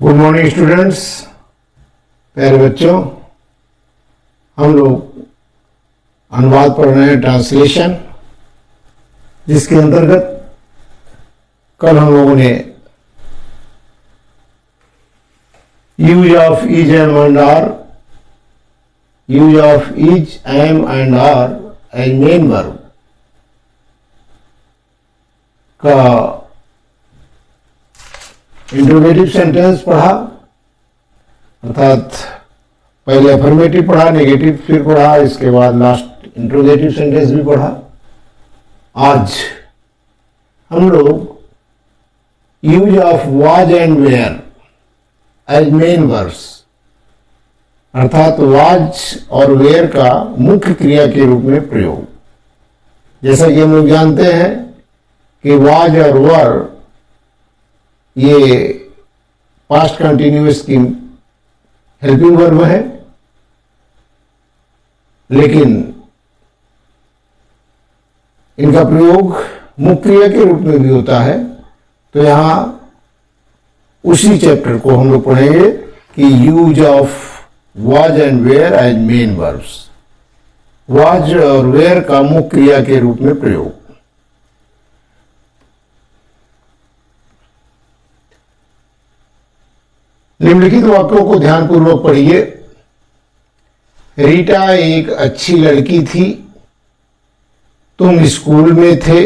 Good morning students, प्यारे बच्चों। हम लोग अनुवाद पढ़ रहे हैं, ट्रांसलेशन, जिसके अंतर्गत कल हम लोगों ने use of is and are, use of is am and are as main verb का इंट्रोगेटिव सेंटेंस पढ़ा, अर्थात पहले अफर्मेटिव पढ़ा, नेगेटिव फिर पढ़ा, इसके बाद लास्ट इंट्रोगेटिव सेंटेंस भी पढ़ा। आज हम लोग use of was and were as main verbs, अर्थात वाज और वेयर का मुख्य क्रिया के रूप में प्रयोग। जैसा कि हम लोग जानते हैं कि वाज और वर ये पास्ट कंटिन्यूअस की हेल्पिंग वर्ब है, लेकिन इनका प्रयोग मुख्य क्रिया के रूप में भी होता है। तो यहां उसी चैप्टर को हम लोग पढ़ेंगे कि use of was and were as main verbs, was और वेयर का मुख्य क्रिया के रूप में प्रयोग। निम्नलिखित वाक्यों को ध्यानपूर्वक पढ़िए। रीटा एक अच्छी लड़की थी, तुम स्कूल में थे,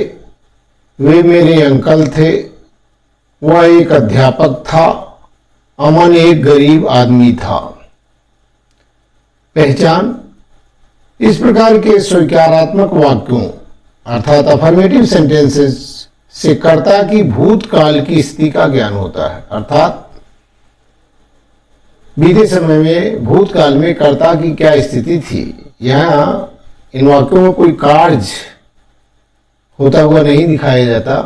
वे मेरे अंकल थे, वह एक अध्यापक था, अमन एक गरीब आदमी था। पहचान। इस प्रकार के स्वीकारात्मक वाक्यों अर्थात अफर्मेटिव सेंटेंसेस से कर्ता की भूतकाल की स्थिति का ज्ञान होता है, अर्थात बीते समय में भूतकाल में कर्ता की क्या स्थिति थी। यहाँ इन वाक्यों में कोई कार्य होता हुआ नहीं दिखाया जाता,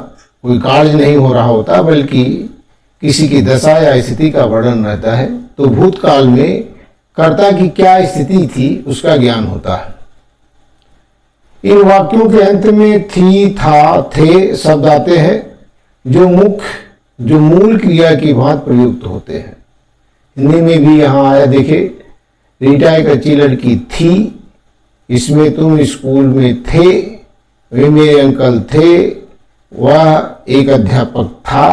कोई कार्य नहीं हो रहा होता, बल्कि किसी की दशा या स्थिति का वर्णन रहता है। तो भूतकाल में कर्ता की क्या स्थिति थी उसका ज्ञान होता है। इन वाक्यों के अंत में थी, था, थे शब्द आते हैं जो मूल क्रिया की भांति प्रयुक्त होते हैं। हिंदी में भी यहां आया, देखे, रीटा एक अच्छी लड़की थी, इसमें तुम स्कूल में थे, वे मेरे अंकल थे, वह एक अध्यापक था,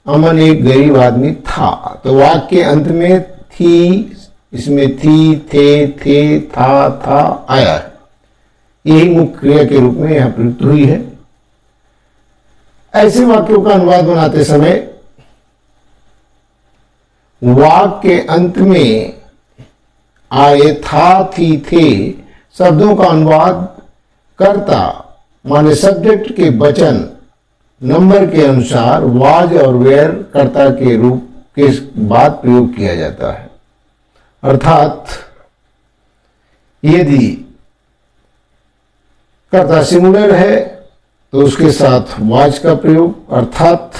अमन एक गरीब आदमी था। तो वाक्य के अंत में थी, इसमें थी, थे, था आया है। यही मुख्य क्रिया के रूप में यहां प्रयुक्त हुई है। ऐसे वाक्यों का अनुवाद बनाते समय वाक्य के अंत में आए था, थी, थे शब्दों का अनुवाद कर्ता माने सब्जेक्ट के वचन नंबर के अनुसार वाज और वेयर कर्ता के रूप के बाद प्रयोग किया जाता है। अर्थात यदि कर्ता सिंगुलर है तो उसके साथ वाज का प्रयोग, अर्थात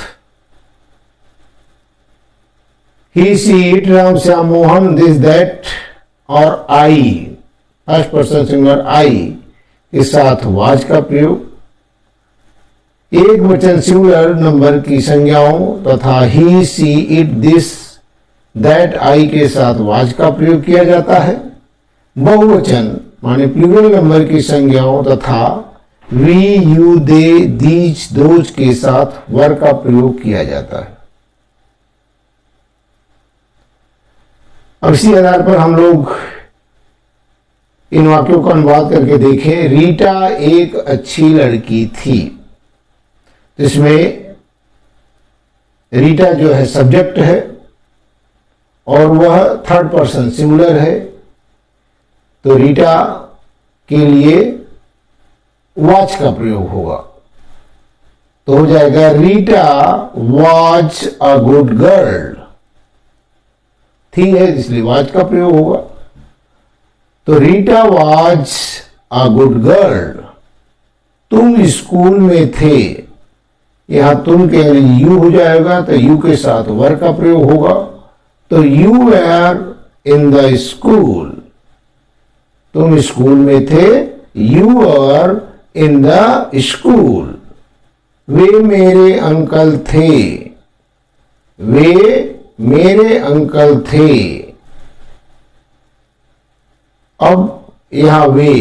he, see, it, Ram, Shyam, Mohan, this, that और I, first person singular I के साथ वाज का प्रयोग। एक वचन सिंगुलर नंबर की संज्ञाओं तथा ही, सी, इट, दिस, दैट, आई के साथ वाज का प्रयोग किया जाता है। बहुवचन माने प्लूरल नंबर की संज्ञाओं तथा we, you, they, these, those के साथ वर का प्रयोग किया जाता है। अब इसी आधार पर हम लोग इन वाक्यों का अनुवाद करके देखें। रीटा एक अच्छी लड़की थी, इसमें रीटा जो है सब्जेक्ट है और वह थर्ड पर्सन सिंगुलर है। तो रीटा के लिए वाज का प्रयोग होगा, तो हो जाएगा Rita was a good girl. थी है इसलिए वाज का प्रयोग होगा। तो Rita was a good girl. तुम स्कूल में थे, यहां तुम के यू हो जाएगा, तो यू के साथ वर का प्रयोग होगा। तो you were in the school, तुम स्कूल में थे, you were in the school. वे मेरे अंकल थे, वे मेरे अंकल थे। अब यहां वे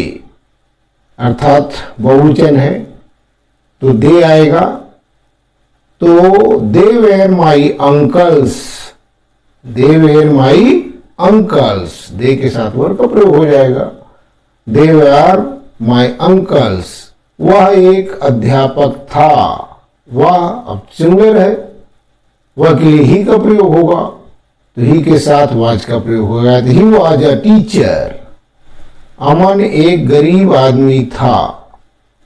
अर्थात बहुवचन है तो दे आएगा, तो they were my uncles, they were my uncles, they के साथ वर का प्रयोग हो जाएगा। दे वेर माई अंकल्स, वह एक अध्यापक था। वह अब सिंगुलर है, वह के लिए ही का प्रयोग होगा, तो ही के साथ वाज का प्रयोग होगा, तो ही वाज अ टीचर। अमन एक गरीब आदमी था।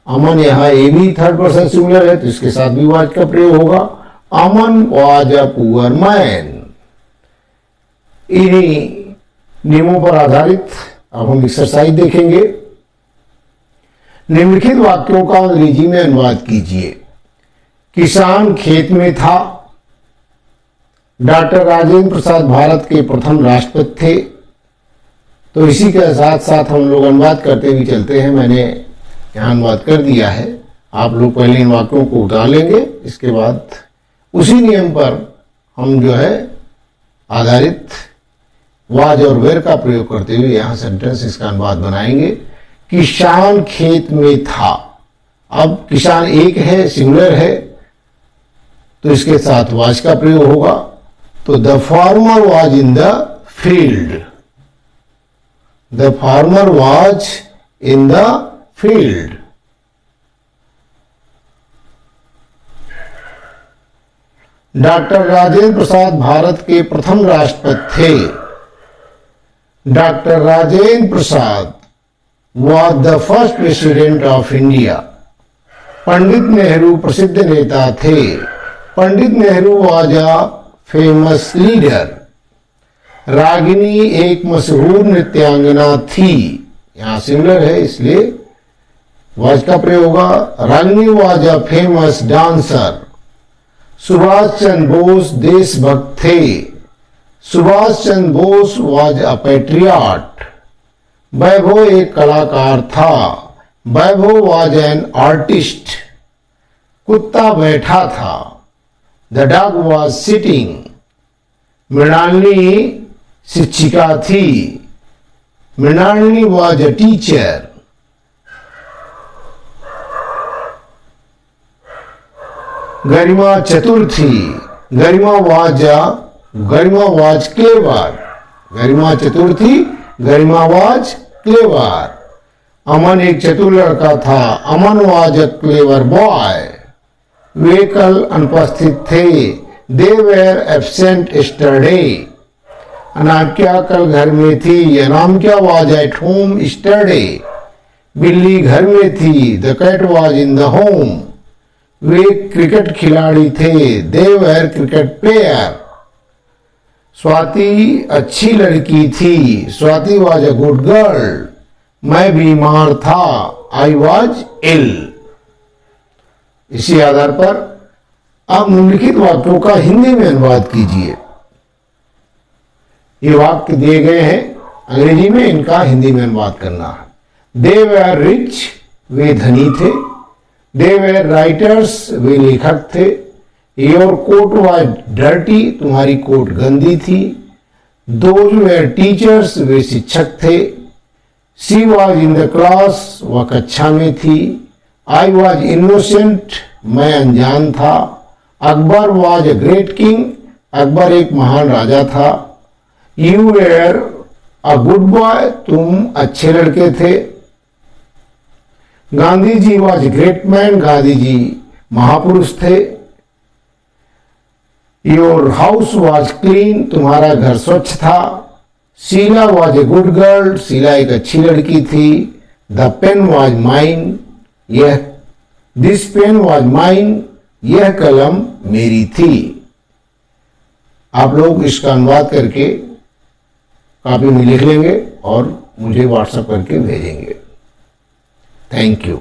अमन यहां ए भी थर्ड पर्सन सिंगुलर है तो इसके साथ भी वाज का प्रयोग होगा। अमन वाज अ पुअर मैन। इन्हीं नियमों पर आधारित अब हम एक्सरसाइज देखेंगे। निम्नलिखित वाक्यों का अंग्रेजी में अनुवाद कीजिए। किसान खेत में था। डॉक्टर राजेंद्र प्रसाद भारत के प्रथम राष्ट्रपति थे। तो इसी के साथ साथ हम लोग अनुवाद करते भी चलते हैं। मैंने यहाँ अनुवाद कर दिया है, आप लोग पहले इन वाक्यों को उतार लेंगे, इसके बाद उसी नियम पर हम जो है आधारित वाज और वेर का प्रयोग करते हुए यहां सेंटेंस इसका अनुवाद बनाएंगे। किसान खेत में था। अब किसान एक है, सिंगुलर है, तो इसके साथ वाज का प्रयोग होगा। तो the farmer was in the field, the farmer was in the field. Doctor Rajendra Prasad Bharat के प्रथम राष्ट्रपति थे। Doctor Rajendra Prasad was the first president of India. Pandit Nehru प्रसिद्ध नेता थे। Pandit Nehru was a famous leader. Ragini एक मशहूर नृत्यांगना थी। यहां सिंगुलर है इसलिए was का प्रयोग होगा। Ragini was a famous dancer. Subhash Chandra Bose देशभक्त थे। Subhash Chandra Bose was a patriot. वैभव एक कलाकार था। वैभव was an artist. कुत्ता बैठा था। The dog was sitting. Mrinalini शिक्षिका थी। Mrinalini was a teacher. गरिमा चतुर थी। गरिमा was clever. गरिमा चतुर थी। गरिमा was clever. अमन एक चतुर लड़का था। अमन was a clever boy. वे कल अनुपस्थित थे। They were absent yesterday. Anamika कल घर में थी। Anamika was at home yesterday. बिल्ली घर में थी। The cat was in the home. Way cricket खिलाड़ी थे। They were cricket player. Swati अच्छी लड़की थी। Swati was a good girl. मैं बीमार था। I was ill. इसी आधार पर आप निम्नलिखित वाक्यों का हिंदी में अनुवाद कीजिए। ये वाक्य दिए गए हैं अंग्रेजी में, इनका हिंदी में अनुवाद करना है। They were rich. वे धनी थे। They were writers. वे लेखक थे। Your coat was dirty. तुम्हारी कोट गंदी थी। Those were teachers. वे शिक्षक थे। She was in the class. वह कक्षा में थी। I was innocent. मैं अनजान था। Akbar was a great king. Akbar एक महान राजा था। You were a good boy. तुम अच्छे लड़के थे। Gandhi ji was a great man. Gandhi ji महापुरुष थे। Your house was clean. तुम्हारा घर स्वच्छ था। Sheila was a good girl. Sheila एक अच्छी लड़की थी। The pen was mine. This pen was mine. यह कलम मेरी थी। आप लोग इसका अनुवाद करके कॉपी में लिख लेंगे और मुझे व्हाट्सएप करके भेजेंगे। Thank you.